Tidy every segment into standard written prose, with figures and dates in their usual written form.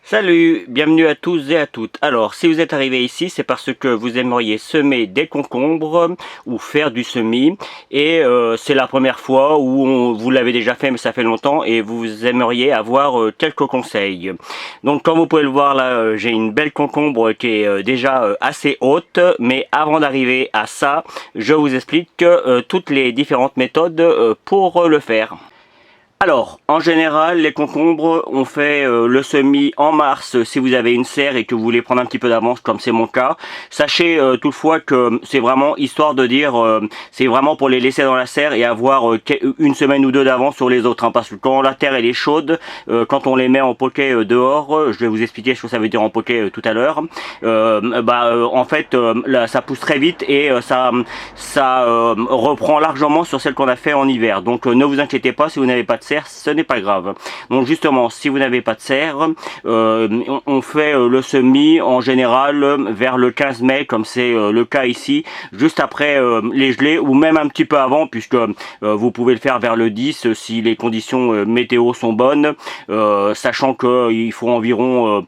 Salut, bienvenue à tous et à toutes. Alors, si vous êtes arrivé ici, c'est parce que vous aimeriez semer des concombres ou faire du semis. Et c'est la première fois où vous l'avez déjà fait, mais ça fait longtemps, et vous aimeriez avoir quelques conseils. Donc, comme vous pouvez le voir là, j'ai une belle concombre qui est déjà assez haute. Mais avant d'arriver à ça, je vous explique toutes les différentes méthodes pour le faire. Alors, en général, les concombres, on fait le semis en mars si vous avez une serre et que vous voulez prendre un petit peu d'avance, comme c'est mon cas. Sachez toutefois que c'est vraiment histoire de dire, c'est vraiment pour les laisser dans la serre et avoir une semaine ou deux d'avance sur les autres. Hein, parce que quand la terre elle est chaude, quand on les met en poquet dehors, je vais vous expliquer ce que ça veut dire en poquet tout à l'heure. En fait, là, ça pousse très vite et ça reprend largement sur celle qu'on a fait en hiver. Donc ne vous inquiétez pas si vous n'avez pas de serre, ce n'est pas grave. Donc justement, si vous n'avez pas de serre, on fait le semis en général vers le 15 mai, comme c'est le cas ici, juste après les gelées, ou même un petit peu avant, puisque vous pouvez le faire vers le 10 si les conditions météo sont bonnes, sachant qu'il faut environ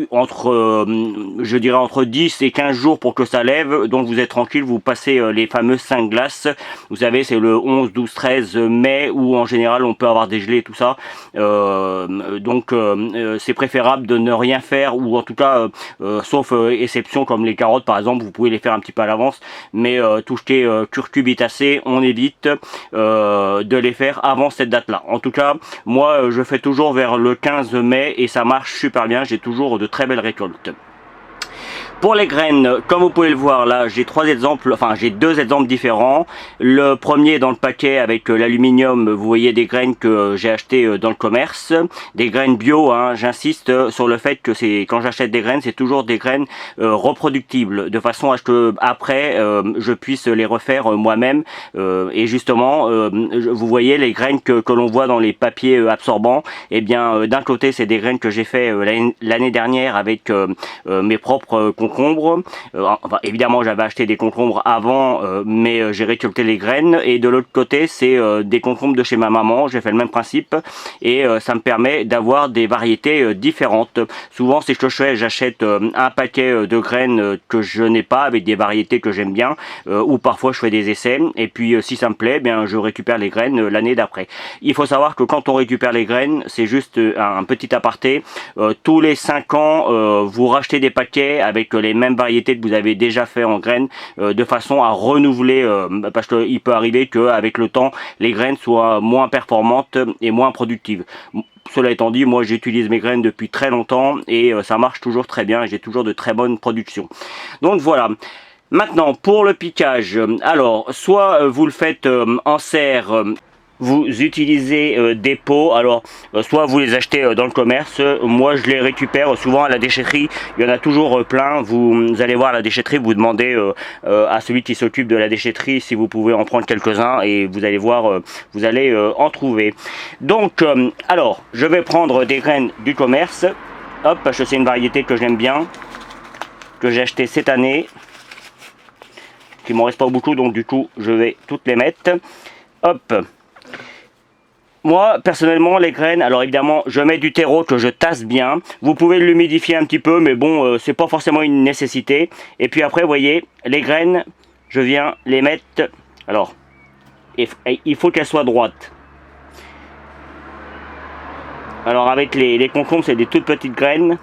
je dirais entre 10 et 15 jours pour que ça lève. Donc vous êtes tranquille, vous passez les fameuses 5 glaces. Vous savez, c'est le 11, 12, 13 mai où en général on peut avoir des gelées, tout ça. C'est préférable de ne rien faire, ou en tout cas, sauf exception comme les carottes par exemple, vous pouvez les faire un petit peu à l'avance. Mais tout ce qui est curcubitacé, on évite de les faire avant cette date-là. En tout cas, moi je fais toujours vers le 15 mai et ça marche super bien. J'ai toujours de très belles récoltes. Pour les graines, comme vous pouvez le voir là, j'ai j'ai deux exemples différents. Le premier dans le paquet avec l'aluminium, vous voyez des graines que j'ai achetées dans le commerce, des graines bio, hein, j'insiste sur le fait que quand j'achète des graines, c'est toujours des graines reproductibles, de façon à ce que après je puisse les refaire moi-même. Et justement, vous voyez les graines que l'on voit dans les papiers absorbants. Eh bien, d'un côté, c'est des graines que j'ai fait l'année dernière avec mes propres concombres. Évidemment, j'avais acheté des concombres avant, mais j'ai récolté les graines. Et de l'autre côté, c'est des concombres de chez ma maman. J'ai fait le même principe et ça me permet d'avoir des variétés différentes. Souvent, c'est ce que je fais. J'achète un paquet de graines que je n'ai pas, avec des variétés que j'aime bien, ou parfois je fais des essais. Et puis, si ça me plaît, eh bien, je récupère les graines l'année d'après. Il faut savoir que quand on récupère les graines, c'est juste un petit aparté. Tous les 5 ans, vous rachetez des paquets avec les mêmes variétés que vous avez déjà fait en graines, de façon à renouveler, parce qu'il peut arriver qu'avec le temps, les graines soient moins performantes et moins productives. Cela étant dit, moi j'utilise mes graines depuis très longtemps et ça marche toujours très bien et j'ai toujours de très bonnes productions. Donc voilà. Maintenant, pour le piquage, alors, soit vous le faites en serre, vous utilisez des pots. Alors soit vous les achetez dans le commerce, moi je les récupère souvent à la déchetterie, il y en a toujours plein. Vous allez voir à la déchetterie, vous demandez à celui qui s'occupe de la déchetterie si vous pouvez en prendre quelques-uns et vous allez voir, vous allez en trouver. Donc alors je vais prendre des graines du commerce, hop, parce que c'est une variété que j'aime bien, que j'ai acheté cette année, qu'il m'en reste pas beaucoup, donc du coup je vais toutes les mettre, hop. Moi, personnellement, les graines, alors évidemment, je mets du terreau que je tasse bien. Vous pouvez l'humidifier un petit peu, mais bon, c'est pas forcément une nécessité. Et puis après, vous voyez, les graines, je viens les mettre. Alors, il faut qu'elles soient droites. Alors avec les concombres, c'est des toutes petites graines,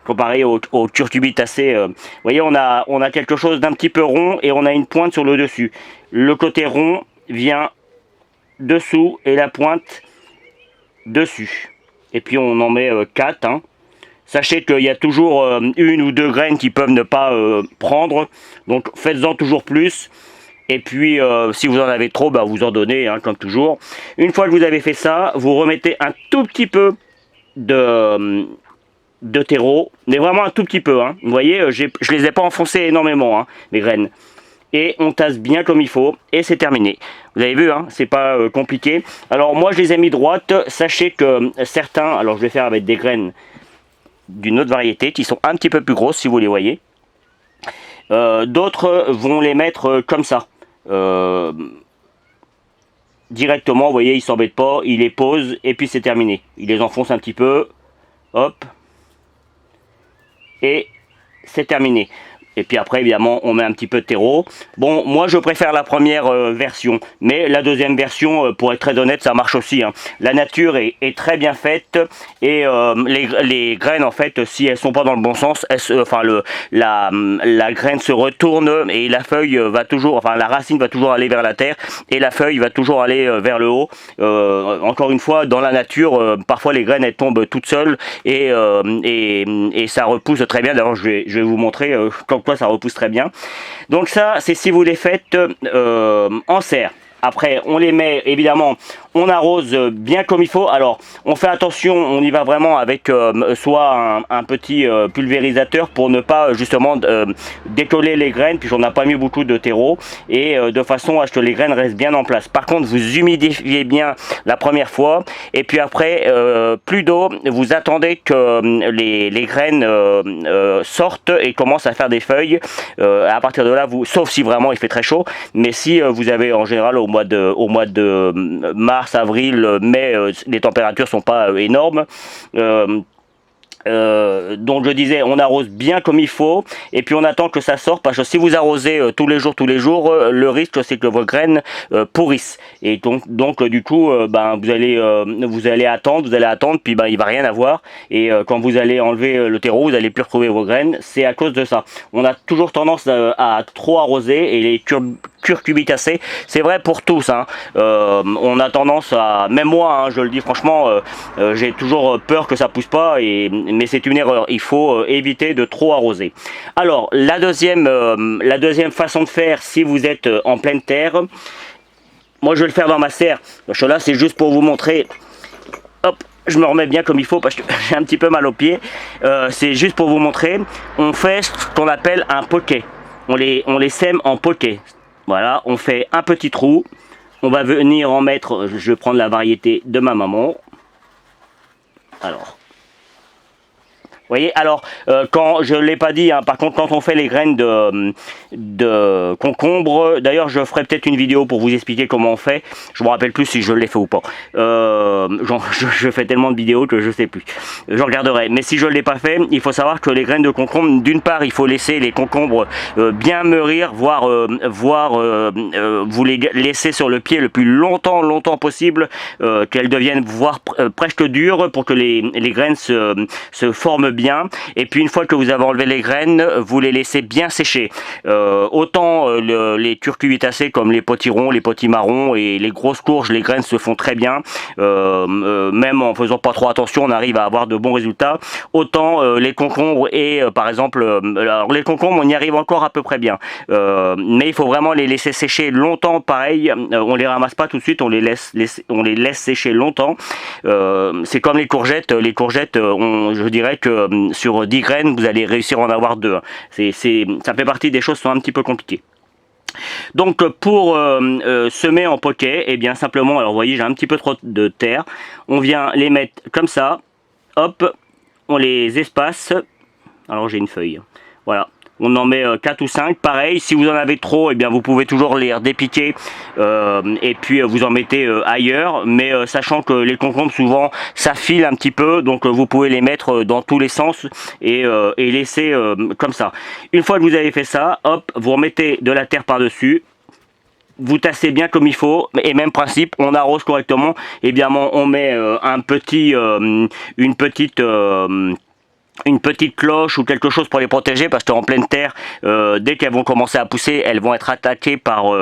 comparé au curcubitacé. Vous voyez, on a quelque chose d'un petit peu rond et on a une pointe sur le dessus. Le côté rond vient dessous et la pointe dessus. Et puis on en met 4. Hein. Sachez qu'il y a toujours une ou deux graines qui peuvent ne pas prendre. Donc faites-en toujours plus. Et puis si vous en avez trop, bah, vous en donnez, hein, comme toujours. Une fois que vous avez fait ça, vous remettez un tout petit peu de terreau. Mais vraiment un tout petit peu. Hein. Vous voyez, je les ai pas enfoncées énormément, hein, mes graines. Et on tasse bien comme il faut et c'est terminé. Vous avez vu, hein, c'est pas compliqué. Alors moi je les ai mis droites. Sachez que certains, alors je vais faire avec des graines d'une autre variété qui sont un petit peu plus grosses si vous les voyez. D'autres vont les mettre comme ça. Directement, vous voyez, ils s'embêtent pas, ils les posent et puis c'est terminé. Ils les enfoncent un petit peu. Hop, c'est terminé. Et puis après, évidemment, on met un petit peu de terreau. Bon, moi, je préfère la première version. Mais la deuxième version, pour être très honnête, ça marche aussi, hein. La nature est très bien faite. Et les graines, en fait, si elles sont pas dans le bon sens, la graine se retourne et la feuille va toujours, enfin, la racine va toujours aller vers la terre. Et la feuille va toujours aller vers le haut. Encore une fois, dans la nature, parfois, les graines, elles tombent toutes seules. Et ça repousse très bien. D'ailleurs, je vais vous montrer comme quoi ça repousse très bien. Donc ça, c'est si vous les faites en serre. Après, on les met, évidemment, on arrose bien comme il faut. Alors, on fait attention, on y va vraiment avec soit un petit pulvérisateur pour ne pas justement décoller les graines, puis on n'a pas mis beaucoup de terreau, et de façon à ce que les graines restent bien en place. Par contre, vous humidifiez bien la première fois, et puis après, plus d'eau, vous attendez que les graines sortent et commencent à faire des feuilles. À partir de là, sauf si vraiment il fait très chaud, mais si vous avez en général au mois de mars, avril, mai, les températures sont pas énormes. Donc je disais, on arrose bien comme il faut et puis on attend que ça sorte, parce que si vous arrosez tous les jours, le risque c'est que vos graines pourrissent, et donc du coup vous allez attendre, puis il va rien avoir, et quand vous allez enlever le terreau, vous allez plus retrouver vos graines. C'est à cause de ça. On a toujours tendance à trop arroser, et les curcubitacées, c'est vrai pour tous, hein. On a tendance à, même moi, hein, je le dis franchement, j'ai toujours peur que ça pousse pas, mais c'est une erreur. Il faut éviter de trop arroser. Alors la deuxième façon de faire, si vous êtes en pleine terre, moi je vais le faire dans ma serre. Parce que là c'est juste pour vous montrer. Hop, je me remets bien comme il faut parce que j'ai un petit peu mal aux pieds. C'est juste pour vous montrer. On fait ce qu'on appelle un poquet. On les sème en poquet. Voilà, on fait un petit trou. On va venir en mettre, je vais prendre la variété de ma maman. Alors, vous voyez, alors quand je ne l'ai pas dit, hein, par contre quand on fait les graines de concombre, d'ailleurs je ferai peut-être une vidéo pour vous expliquer comment on fait. Je me rappelle plus si je l'ai fait ou pas. Je fais tellement de vidéos que je sais plus. Je regarderai. Mais si je ne l'ai pas fait, il faut savoir que les graines de concombre, d'une part il faut laisser les concombres bien mûrir, voire vous les laisser sur le pied le plus longtemps possible, qu'elles deviennent voire presque dures, pour que les graines se forment bien. Et puis une fois que vous avez enlevé les graines, vous les laissez bien sécher. Autant les curcubitacées comme les potirons, les potimarrons et les grosses courges, les graines se font très bien. Même en faisant pas trop attention, on arrive à avoir de bons résultats. Autant les concombres et par exemple, alors les concombres on y arrive encore à peu près bien. Mais il faut vraiment les laisser sécher longtemps. Pareil, on les ramasse pas tout de suite, on les laisse sécher longtemps. C'est comme les courgettes. Les courgettes, je dirais que sur 10 graines, vous allez réussir à en avoir 2. Ça fait partie des choses qui sont un petit peu compliquées. Donc pour semer en poquet, et bien simplement, alors vous voyez j'ai un petit peu trop de terre, on vient les mettre comme ça, hop, on les espace, alors j'ai une feuille, voilà. On en met 4 ou 5, pareil, si vous en avez trop, et bien vous pouvez toujours les redépiquer et puis vous en mettez ailleurs, mais sachant que les concombres souvent ça file un petit peu, donc vous pouvez les mettre dans tous les sens et laisser comme ça. Une fois que vous avez fait ça, hop, vous remettez de la terre par-dessus, vous tassez bien comme il faut, et même principe, on arrose correctement, et bien on met une petite cloche ou quelque chose pour les protéger, parce qu'en pleine terre, dès qu'elles vont commencer à pousser, elles vont être attaquées par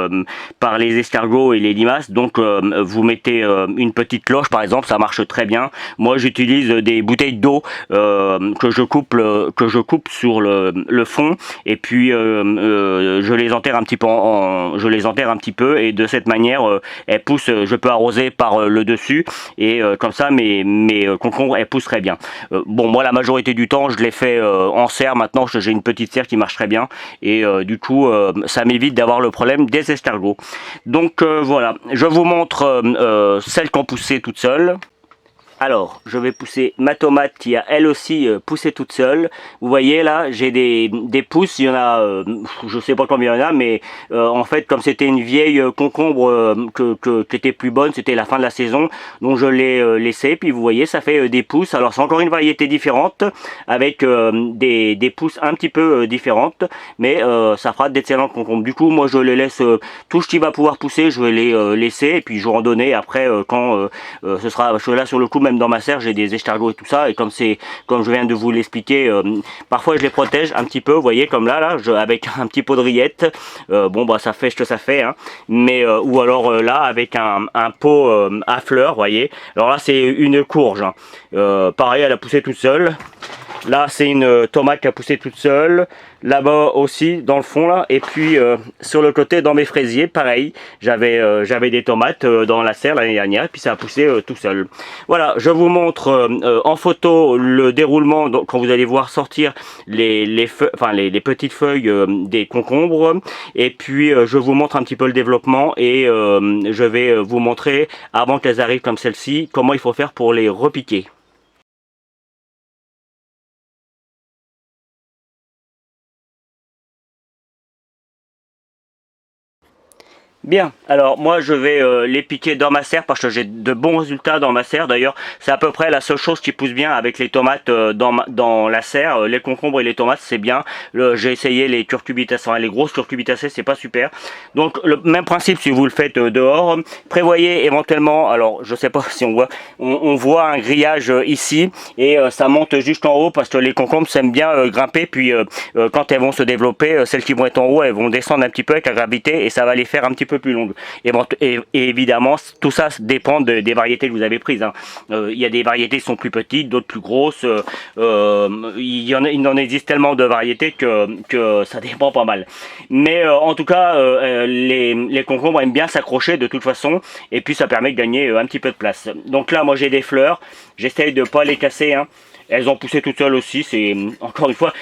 les escargots et les limaces. Donc vous mettez une petite cloche par exemple, ça marche très bien. Moi j'utilise des bouteilles d'eau que je coupe sur le fond, et puis je les enterre un petit peu, et de cette manière elles poussent. Je peux arroser par le dessus, et comme ça mes concombres elles poussent très bien. Bon, moi la majorité du temps je les fais en serre. Maintenant j'ai une petite serre qui marche très bien, et du coup ça m'évite d'avoir le problème des escargots. Donc voilà, je vous montre celles qui ont poussé toutes seules. Alors, je vais pousser ma tomate qui a elle aussi poussé toute seule. Vous voyez là, j'ai des pousses, il y en a, je sais pas combien il y en a, mais en fait, comme c'était une vieille concombre qui était plus bonne, c'était la fin de la saison, donc je l'ai laissé. Puis vous voyez, ça fait des pousses. Alors c'est encore une variété différente, avec des pousses un petit peu différentes, mais ça fera d'excellentes concombres. Du coup, moi je les laisse, tout ce qui va pouvoir pousser, je vais les laisser, et puis je vais en donner après quand ce sera, parce que là sur le coup, même dans ma serre, j'ai des escargots et tout ça, et comme je viens de vous l'expliquer, parfois je les protège un petit peu, vous voyez, comme là, avec un petit pot de rillettes. Bon bah ça fait ce que ça fait, hein. Mais ou alors là avec un pot à fleurs, vous voyez. Alors là c'est une courge, hein. Pareil, elle a poussé toute seule. Là c'est une tomate qui a poussé toute seule. Là-bas aussi dans le fond là. Et puis sur le côté dans mes fraisiers, pareil, j'avais des tomates dans la serre l'année dernière, et puis ça a poussé tout seul. Voilà, je vous montre en photo le déroulement, donc, quand vous allez voir sortir les petites feuilles des concombres. Et puis je vous montre un petit peu le développement, et je vais vous montrer, avant qu'elles arrivent comme celle-ci, comment il faut faire pour les repiquer. Bien, alors moi je vais les piquer dans ma serre parce que j'ai de bons résultats dans ma serre. D'ailleurs, c'est à peu près la seule chose qui pousse bien avec les tomates dans la serre. Les concombres et les tomates, c'est bien. J'ai essayé les curcubitacées, les grosses curcubitacées, c'est pas super. Donc le même principe si vous le faites dehors. Prévoyez éventuellement, alors je sais pas si on voit un grillage ici, et ça monte jusqu'en haut parce que les concombres s'aiment bien grimper. Puis quand elles vont se développer, celles qui vont être en haut, elles vont descendre un petit peu avec la gravité, et ça va les faire un petit peu plus longue. Et évidemment, tout ça dépend des variétés que vous avez prises, hein. Il y a des variétés qui sont plus petites, d'autres plus grosses. Il en existe tellement de variétés que ça dépend pas mal. Mais en tout cas, les concombres aiment bien s'accrocher de toute façon, et puis ça permet de gagner un petit peu de place. Donc là, moi j'ai des fleurs, j'essaye de pas les casser, hein. Elles ont poussé toutes seules aussi. C'est encore une fois,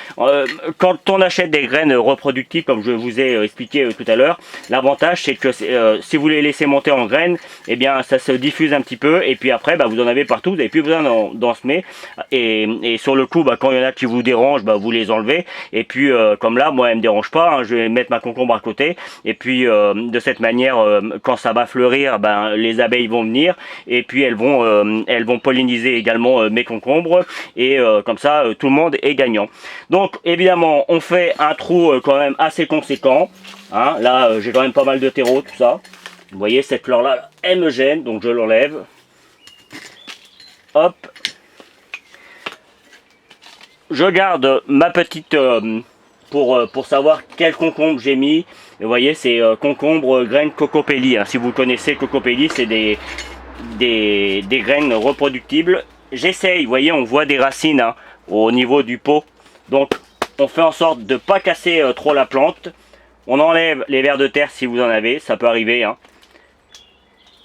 quand on achète des graines reproductives, comme je vous ai expliqué tout à l'heure, l'avantage c'est que si vous les laissez monter en graines, eh bien ça se diffuse un petit peu, et puis après vous en avez partout, vous n'avez plus besoin d'en semer. Et sur le coup, quand il y en a qui vous dérangent, vous les enlevez. Et puis comme là, moi elle me dérange pas, hein, je vais mettre ma concombre à côté, et puis de cette manière, quand ça va fleurir, les abeilles vont venir, et puis elles vont polliniser également mes concombres. Et comme ça tout le monde est gagnant. Donc évidemment on fait un trou quand même assez conséquent, hein. Là j'ai quand même pas mal de terreau, tout ça. Vous voyez, cette fleur là elle me gêne, donc je l'enlève. Hop, je garde ma petite pour savoir quel concombre j'ai mis. Et vous voyez, c'est concombre graines cocopelli, hein. Si vous connaissez cocopelli, c'est des graines reproductibles. J'essaye, vous voyez, on voit des racines, hein, au niveau du pot. Donc on fait en sorte de ne pas casser trop la plante. On enlève les vers de terre si vous en avez, ça peut arriver, hein.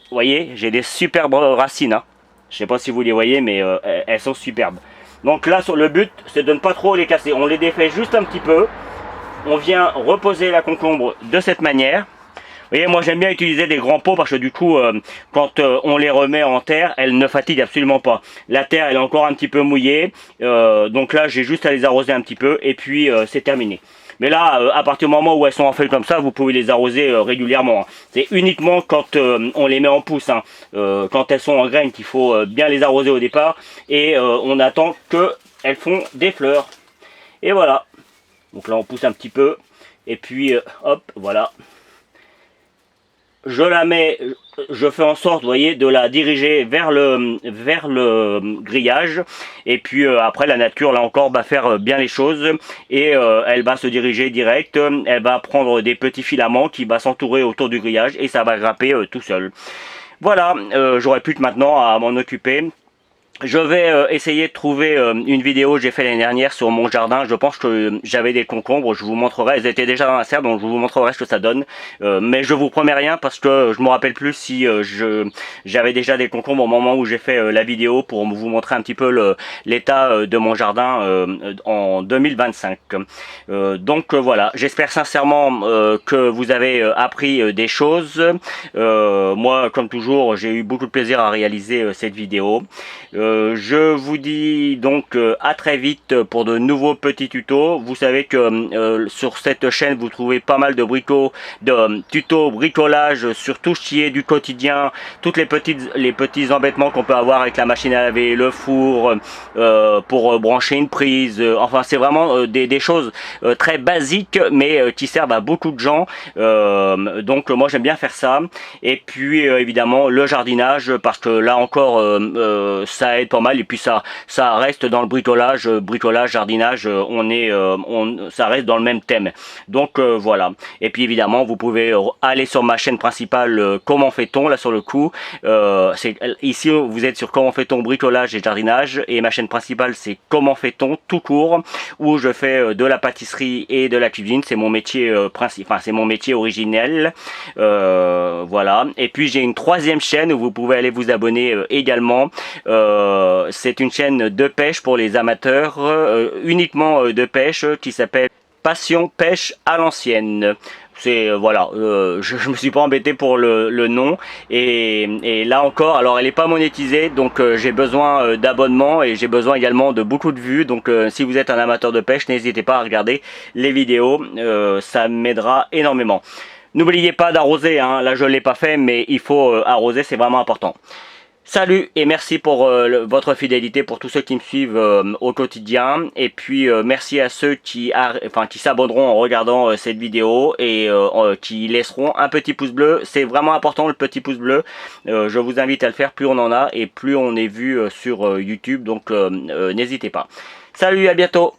Vous voyez, j'ai des superbes racines, hein. Je ne sais pas si vous les voyez, mais elles sont superbes. Donc là, le but, c'est de ne pas trop les casser. On les défait juste un petit peu. On vient reposer la concombre de cette manière. Vous voyez, moi j'aime bien utiliser des grands pots parce que du coup, quand on les remet en terre, elles ne fatiguent absolument pas. La terre, elle est encore un petit peu mouillée, donc là j'ai juste à les arroser un petit peu, et puis c'est terminé. Mais là, à partir du moment où elles sont en feuilles comme ça, vous pouvez les arroser régulièrement, hein. C'est uniquement quand on les met en pousse, hein, quand elles sont en graines, qu'il faut bien les arroser au départ, et on attend qu'elles font des fleurs. Et voilà. Donc là on pousse un petit peu, et puis hop, voilà. Je la mets, je fais en sorte, vous voyez, de la diriger vers le grillage, et puis après la nature là encore va faire bien les choses, et elle va se diriger direct, elle va prendre des petits filaments qui va s'entourer autour du grillage, et ça va grimper tout seul. Voilà, j'aurais plus que maintenant à m'en occuper. Je vais essayer de trouver une vidéo que j'ai fait l'année dernière sur mon jardin. Je pense que j'avais des concombres, je vous montrerai. Elles étaient déjà dans la serre, donc je vous montrerai ce que ça donne. Mais je vous promets rien parce que je me rappelle plus si j'avais déjà des concombres au moment où j'ai fait la vidéo, pour vous montrer un petit peu l'état de mon jardin en 2025. Donc voilà, j'espère sincèrement que vous avez appris des choses. Moi, comme toujours, j'ai eu beaucoup de plaisir à réaliser cette vidéo. Je vous dis donc à très vite pour de nouveaux petits tutos. Vous savez que sur cette chaîne vous trouvez pas mal de tutos bricolage sur tout ce qui est du quotidien, toutes les petits embêtements qu'on peut avoir avec la machine à laver, le four, pour brancher une prise. Enfin, c'est vraiment des choses très basiques, mais qui servent à beaucoup de gens. Donc moi j'aime bien faire ça. Et puis évidemment le jardinage, parce que là encore ça aide pas mal. Et puis ça reste dans le bricolage, jardinage, ça reste dans le même thème. Donc voilà. Et puis évidemment vous pouvez aller sur ma chaîne principale, comment fait-on, là sur le coup. Ici vous êtes sur comment fait-on bricolage et jardinage, et ma chaîne principale c'est comment fait-on tout court, où je fais de la pâtisserie et de la cuisine. C'est mon métier principal, c'est mon métier originel. Voilà. Et puis j'ai une troisième chaîne où vous pouvez aller vous abonner également. C'est une chaîne de pêche pour les amateurs, uniquement de pêche, qui s'appelle Passion Pêche à l'ancienne. C'est voilà, je me suis pas embêté pour le nom, et là encore, alors elle est pas monétisée, donc j'ai besoin d'abonnements, et j'ai besoin également de beaucoup de vues. Donc si vous êtes un amateur de pêche, n'hésitez pas à regarder les vidéos, ça m'aidera énormément. N'oubliez pas d'arroser, hein. Là je l'ai pas fait, mais il faut arroser, c'est vraiment important. Salut et merci pour votre fidélité, pour tous ceux qui me suivent au quotidien. Et puis merci à ceux qui s'abonneront en regardant cette vidéo, et qui laisseront un petit pouce bleu. C'est vraiment important, le petit pouce bleu. Je vous invite à le faire, plus on en a et plus on est vu sur YouTube. Donc n'hésitez pas. Salut, à bientôt.